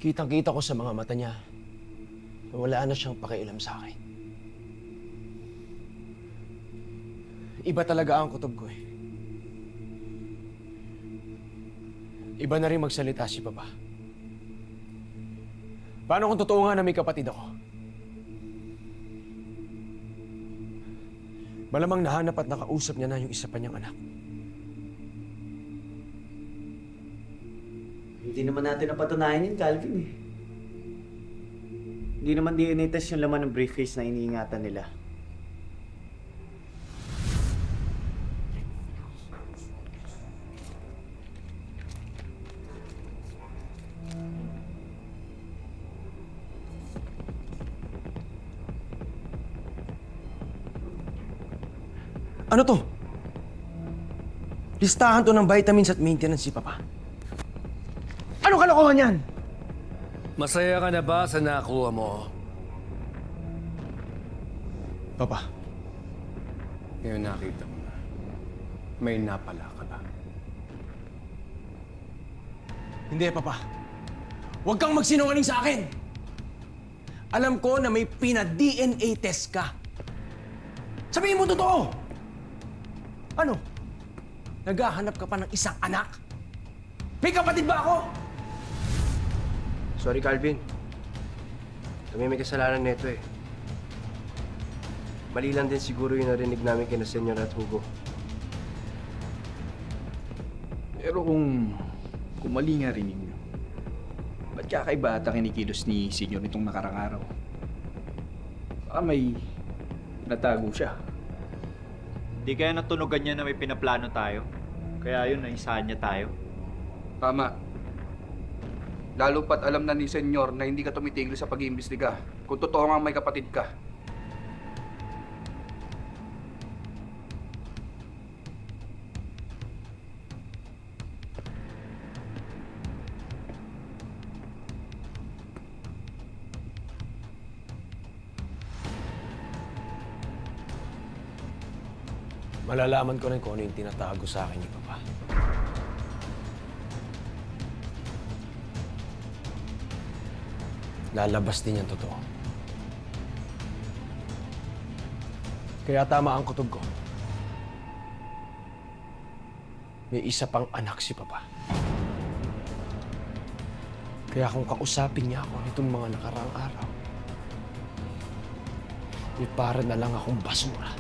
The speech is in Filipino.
Kitang-kita ko sa mga mata niya na wala na siyang pakialam sa akin. Iba talaga ang kutob ko eh. Iba na rin magsalita si Papa. Paano kung totoo nga na may kapatid ako? Malamang nahanap at nakausap niya na yung isa pa niyang anak. Hindi naman natin napatunayan yun, Calvin eh. Hindi naman DNA test yung laman ng briefcase na iniingatan nila. Ano to? Listahan to ng vitamins at maintenance si Papa. Ano kalokohan yan? Masaya ka na ba sa nakuha mo? Papa, Ngayon nakita mo na. May napala ka ba? hindi Papa. Huwag kang magsinungaling sa akin. Alam ko na may pina-DNA test ka. Sabihin mo totoo! Ano? Naghahanap ka pa ng isang anak? May kapatid ba ako? Sorry, Calvin. Kami may kasalanan nito eh. Mali lang din siguro yung narinig namin kina Senyor at Hugo. Pero kung mali nga rin ninyo, ba't kakaiba ata kinikilos ni Senyor nitong nakarang araw? Baka may natago siya. Di kaya natunugan niya na may pinaplano tayo? Kaya yun, naisahan niya tayo. Tama. Lalo pat alam na ni Senyor na hindi ka tumitigil sa pag-iimbestiga. Kung totoo nga may kapatid ka. Malalaman ko rin kung ano yung tinatago sa akin ni Papa. Lalabas din yung totoo. Kaya tama ang kutob ko. May isa pang anak si Papa. Kaya kung kausapin niya ako nitong mga nakaraang araw, may para na lang akong basura.